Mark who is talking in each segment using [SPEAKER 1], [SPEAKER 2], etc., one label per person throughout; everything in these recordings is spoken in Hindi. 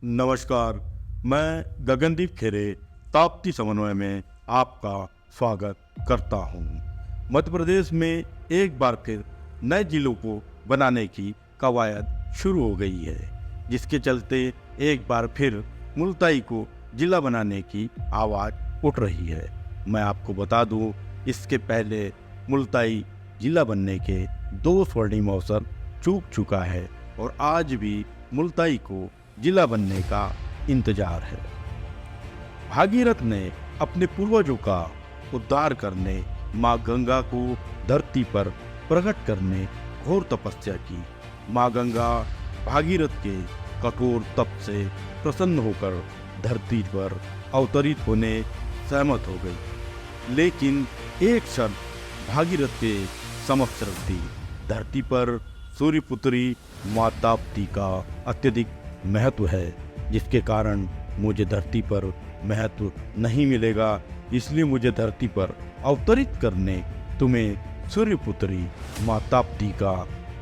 [SPEAKER 1] नमस्कार, मैं गगनदीप खेरे ताप्ती समन्वय में आपका स्वागत करता हूँ। मध्य प्रदेश में एक बार फिर नए जिलों को बनाने की कवायद शुरू हो गई है, जिसके चलते एक बार फिर मुल्ताई को जिला बनाने की आवाज़ उठ रही है। मैं आपको बता दूं, इसके पहले मुल्ताई जिला बनने के 2 स्वर्णिम अवसर चूक चुका है और आज भी मुल्ताई को जिला बनने का इंतजार है। भागीरथ ने अपने पूर्वजों का उद्धार करने, माँ गंगा को धरती पर प्रकट करने घोर तपस्या की। माँ गंगा भागीरथ के कठोर तप से प्रसन्न होकर धरती पर अवतरित होने सहमत हो गई, लेकिन एक शर्त भागीरथ के समक्ष रख दी। धरती पर सूर्यपुत्री माँ ताप्ती का अत्यधिक महत्व है, जिसके कारण मुझे धरती पर महत्व नहीं मिलेगा, इसलिए मुझे धरती पर अवतरित करने तुम्हें सूर्यपुत्री माँ ताप्ती का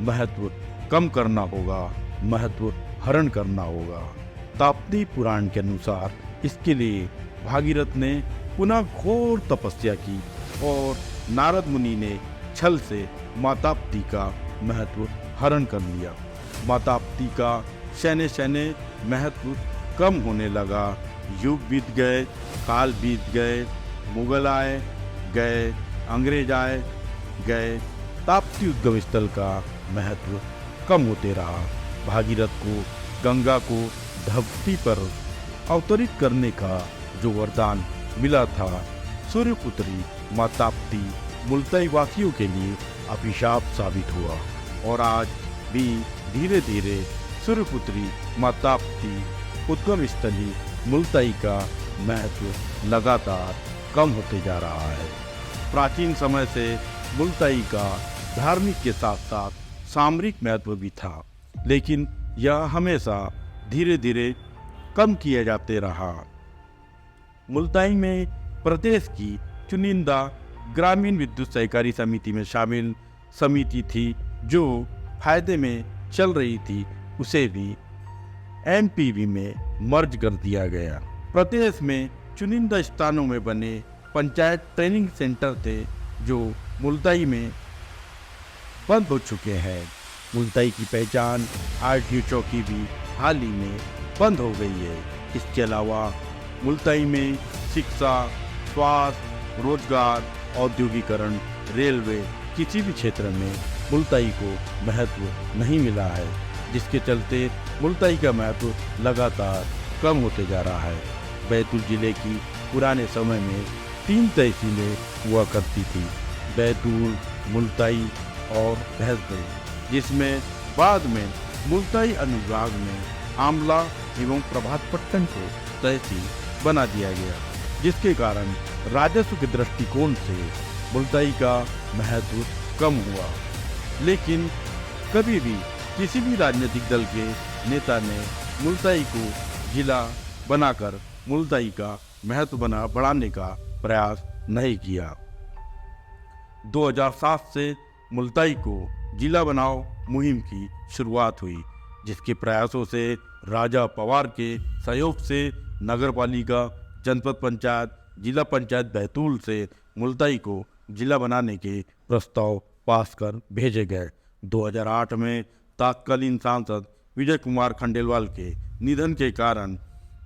[SPEAKER 1] महत्व कम करना होगा, महत्व हरण करना होगा। ताप्ती पुराण के अनुसार इसके लिए भागीरथ ने पुनः घोर तपस्या की और नारद मुनि ने छल से माँ ताप्ती का महत्व हरण कर लिया। माँ ताप्ती का शैने शैने महत्व कम होने लगा। युग बीत गए, काल बीत गए, मुगल आए गए, अंग्रेज आए गए, ताप्ती उद्गम स्थल का महत्व कम होते रहा। भागीरथ को गंगा को धरती पर अवतरित करने का जो वरदान मिला था, सूर्यपुत्री माँ ताप्ती मुल्ताई वासियों के लिए अभिशाप साबित हुआ और आज भी धीरे धीरे सूर्यपुत्री माँ ताप्ती उद्गम स्थली मुल्ताई का महत्व लगातार कम होते जा रहा है। प्राचीन समय से मुल्ताई का धार्मिक के साथ साथ सामरिक महत्व भी था, लेकिन यह हमेशा धीरे धीरे कम किए जाते रहा। मुल्ताई में प्रदेश की चुनिंदा ग्रामीण विद्युत सहकारी समिति में शामिल समिति थी, जो फायदे में चल रही थी, उसे भी एमपीवी में मर्ज कर दिया गया। प्रदेश में चुनिंदा स्थानों में बने पंचायत ट्रेनिंग सेंटर थे, जो मुल्ताई में बंद हो चुके हैं। मुल्ताई की पहचान आरटीओ चौकी भी हाल ही में बंद हो गई है। इसके अलावा मुल्ताई में शिक्षा, स्वास्थ्य, रोजगार, औद्योगिकरण, रेलवे, किसी भी क्षेत्र में मुल्ताई को महत्व नहीं मिला है, जिसके चलते मुल्ताई का महत्व लगातार कम होते जा रहा है। बैतूल जिले की पुराने समय में 3 तहसीलें हुआ करती थी, बैतूल, मुल्ताई और भैंसदेव, जिसमें बाद में मुल्ताई अनुभाग में आमला एवं प्रभातपट्टन को तहसील बना दिया गया, जिसके कारण राजस्व के दृष्टिकोण से मुल्ताई का महत्व कम हुआ। लेकिन कभी भी किसी भी राजनीतिक दल के नेता ने मुल्ताई को जिला बनाकर मुल्ताई का महत्व बढ़ाने का प्रयास नहीं किया। 2007 से मुल्ताई को जिला बनाओ मुहिम की शुरुआत हुई, जिसके प्रयासों से राजा पवार के सहयोग से नगरपालिका, जनपद पंचायत, जिला पंचायत बैतूल से मुल्ताई को जिला बनाने के प्रस्ताव पास कर भेजे गए। 2008 में तत्कालीन सांसद विजय कुमार खंडेलवाल के निधन के कारण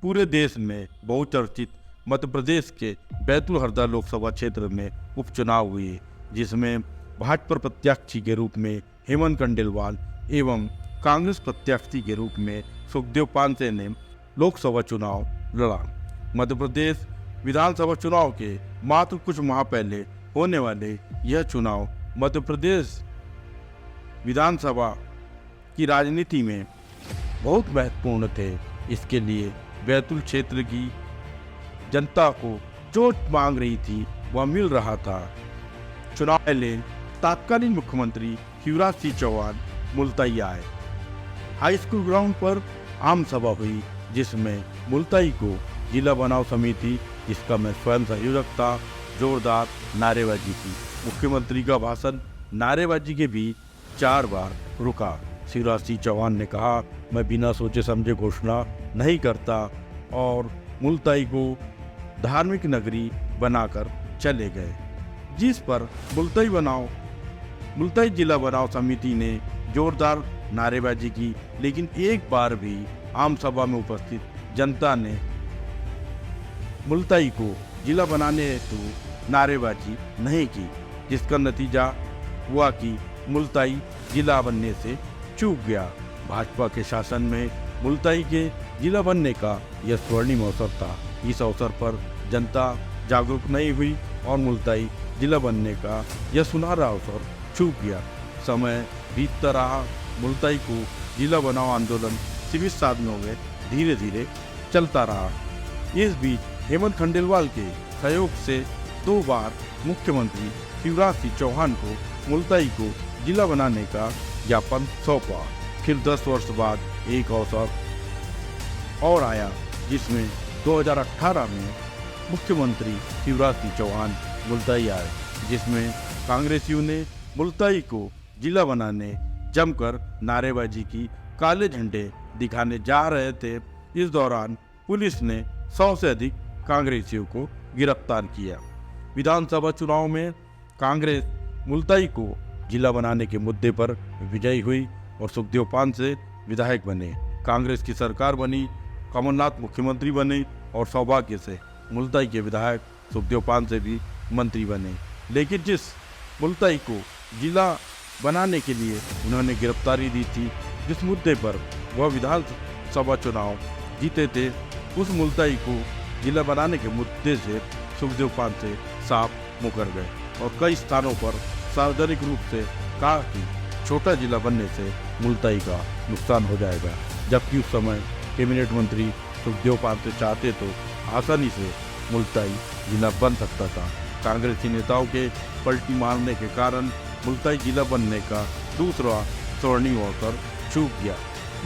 [SPEAKER 1] पूरे देश में बहुचर्चित मध्य प्रदेश के बैतूल हरदा लोकसभा क्षेत्र में उपचुनाव हुए, जिसमें भाजपा प्रत्याशी के रूप में हेमंत खंडेलवाल एवं कांग्रेस प्रत्याशी के रूप में सुखदेव पांसे ने लोकसभा चुनाव लड़ा। मध्य प्रदेश विधानसभा चुनाव के मात्र कुछ माह पहले होने वाले यह चुनाव मध्य प्रदेश विधानसभा की राजनीति में बहुत महत्वपूर्ण थे। इसके लिए बैतूल क्षेत्र की जनता को जो मांग रही थी वह मिल रहा था। चुनाव पहले तत्कालीन मुख्यमंत्री शिवराज सिंह चौहान मुल्ताई आए। हाई स्कूल ग्राउंड पर आम सभा हुई, जिसमें मुल्ताई को जिला बनाओ समिति, जिसका मैं स्वयं संयोजक था, जोरदार नारेबाजी की। मुख्यमंत्री का भाषण नारेबाजी के बीच 4 बार रुका। शिवराज सिंह चौहान ने कहा, मैं बिना सोचे समझे घोषणा नहीं करता और मुल्ताई को धार्मिक नगरी बनाकर चले गए, जिस पर मुल्ताई जिला बनाओ समिति ने जोरदार नारेबाजी की, लेकिन एक बार भी आम सभा में उपस्थित जनता ने मुल्ताई को जिला बनाने हेतु नारेबाजी नहीं की, जिसका नतीजा हुआ कि मुल्ताई जिला बनने से चूक गया। भाजपा के शासन में मुल्ताई के जिला बनने का यह स्वर्णिम अवसर था। इस अवसर पर जनता जागरूक नहीं हुई और मुल्ताई जिला बनने का यह सुनहरा अवसर चूक गया। समय बीतता रहा, मुल्ताई को जिला बनाओ आंदोलन सिविल साधनों में धीरे धीरे चलता रहा। इस बीच हेमंत खंडेलवाल के सहयोग से 2 बार मुख्यमंत्री शिवराज सिंह चौहान को मुल्ताई को जिला बनाने का ज्ञापन सौंपा। फिर 10 वर्ष बाद एक अवसर और आया, जिसमें 2018 में मुख्यमंत्री शिवराज सिंह चौहान मुल्ताई आए, जिसमें कांग्रेसियों ने मुल्ताई को जिला बनाने जमकर नारेबाजी की। काले झंडे दिखाने जा रहे थे। इस दौरान पुलिस ने 100 से अधिक कांग्रेसियों को गिरफ्तार किया। विधानसभा चुनाव में कांग्रेस मुल्ताई को जिला बनाने के मुद्दे पर विजयी हुई और सुखदेव पांसे विधायक बने। कांग्रेस की सरकार बनी, कमलनाथ मुख्यमंत्री बने और सौभाग्य से मुल्ताई के विधायक सुखदेव पांसे भी मंत्री बने। लेकिन जिस मुल्ताई को जिला बनाने के लिए उन्होंने गिरफ्तारी दी थी, जिस मुद्दे पर वह विधानसभा चुनाव जीते थे, उस मुल्ताई को जिला बनाने के मुद्दे से सुखदेव पांसे साफ मुकर गए और कई स्थानों पर सार्वजनिक रूप से कहा कि छोटा जिला बनने से मुल्ताई का नुकसान हो जाएगा। जबकि उस समय कैबिनेट मंत्री सुखदेव पांसे चाहते तो आसानी से मुल्ताई जिला बन सकता था। कांग्रेसी नेताओं के पलटी मारने के कारण मुल्ताई जिला बनने का दूसरा स्वर्णिम अवसर चूक गया।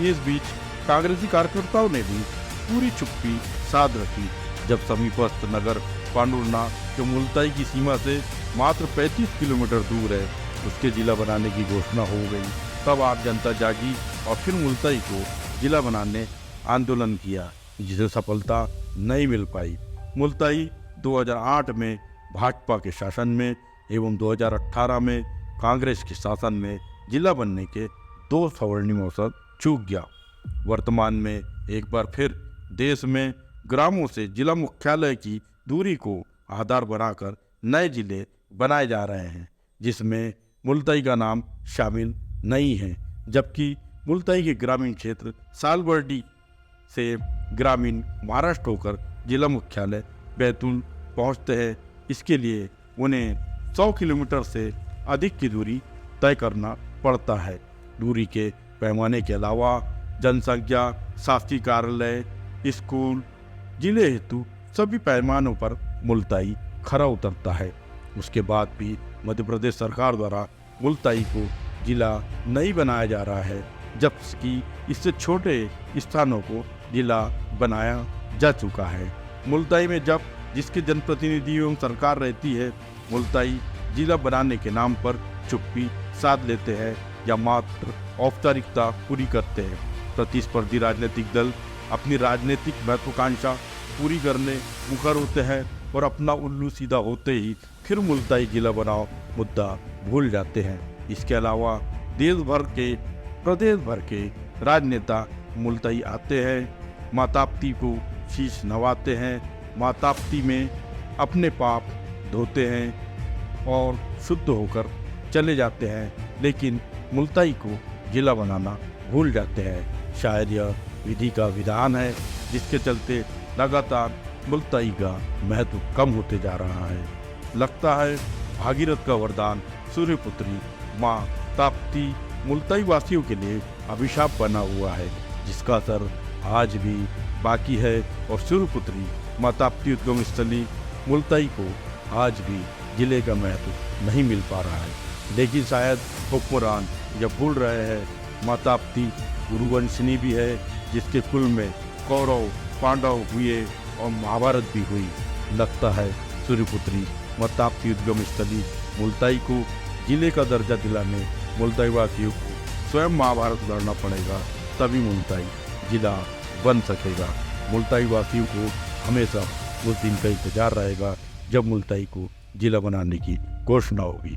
[SPEAKER 1] इस बीच कांग्रेसी कार्यकर्ताओं ने भी पूरी चुप्पी साध रखी। जब समीपस्थ नगर पांडुरना, जो मुल्ताई की सीमा से मात्र 35 किलोमीटर दूर है, उसके जिला बनाने की घोषणा हो गई, तब आप जनता जागी और फिर मुल्ताई को जिला बनाने आंदोलन किया, जिसे सफलता नहीं मिल पाई। मुल्ताई 2008 में भाजपा के शासन में एवं 2018 में कांग्रेस के शासन में जिला बनने के 2 स्वर्णिम अवसर चूक गया। वर्तमान में एक बार फिर देश में ग्रामों से जिला मुख्यालय की दूरी को आधार बनाकर नए जिले बनाए जा रहे हैं, जिसमें मुल्ताई का नाम शामिल नहीं है। जबकि मुल्ताई के ग्रामीण क्षेत्र सालबर्डी से ग्रामीण महाराष्ट्र होकर जिला मुख्यालय बैतूल पहुंचते हैं। इसके लिए उन्हें 100 किलोमीटर से अधिक की दूरी तय करना पड़ता है। दूरी के पैमाने के अलावा जनसंख्या, शासकीय कार्यालय, स्कूल, जिले हेतु सभी पैमानों पर मुल्ताई खरा उतरता है। उसके बाद भी मध्य प्रदेश सरकार द्वारा मुल्ताई को जिला नहीं बनाया जा रहा है, जबकि इससे छोटे स्थानों को जिला बनाया जा चुका है। मुल्ताई में जब जिसके जनप्रतिनिधि एवं सरकार रहती है, मुल्ताई जिला बनाने के नाम पर चुप्पी साध लेते हैं या मात्र औपचारिकता पूरी करते हैं। प्रतिस्पर्धी राजनीतिक दल अपनी राजनीतिक महत्वाकांक्षा पूरी करने मुखर होते हैं और अपना उल्लू सीधा होते ही फिर मुल्ताई जिला बनाओ मुद्दा भूल जाते हैं। इसके अलावा प्रदेश भर के राजनेता मुल्ताई आते हैं, माताप्ती को शीश नवाते हैं, माताप्ती में अपने पाप धोते हैं और शुद्ध होकर चले जाते हैं, लेकिन मुल्ताई को जिला बनाना भूल जाते हैं। शायद यह विधि का विधान है, जिसके चलते लगातार मुल्ताई का महत्व कम होते जा रहा है। लगता है भागीरथ का वरदान सूर्यपुत्री माँ ताप्ती मुल्ताई वासियों के लिए अभिशाप बना हुआ है, जिसका असर आज भी बाकी है और सूर्यपुत्री माँ ताप्ती उद्गम स्थली मुल्ताई को आज भी जिले का महत्व नहीं मिल पा रहा है। लेकिन शायद हुक्मरान जब भूल रहे हैं, माँ ताप्ती गुरुवंशनी भी है, जिसके कुल में कौरव पांडव हुए और महाभारत भी हुई। लगता है सूर्यपुत्री माँ ताप्ती उद्गम स्थली मुल्ताई को जिले का दर्जा दिलाने मुल्ताई वासियों को स्वयं महाभारत लड़ना पड़ेगा, तभी मुल्ताई जिला बन सकेगा। मुल्ताई वासियों को हमेशा उस दिन का इंतजार रहेगा जब मुल्ताई को जिला बनाने की घोषणा होगी।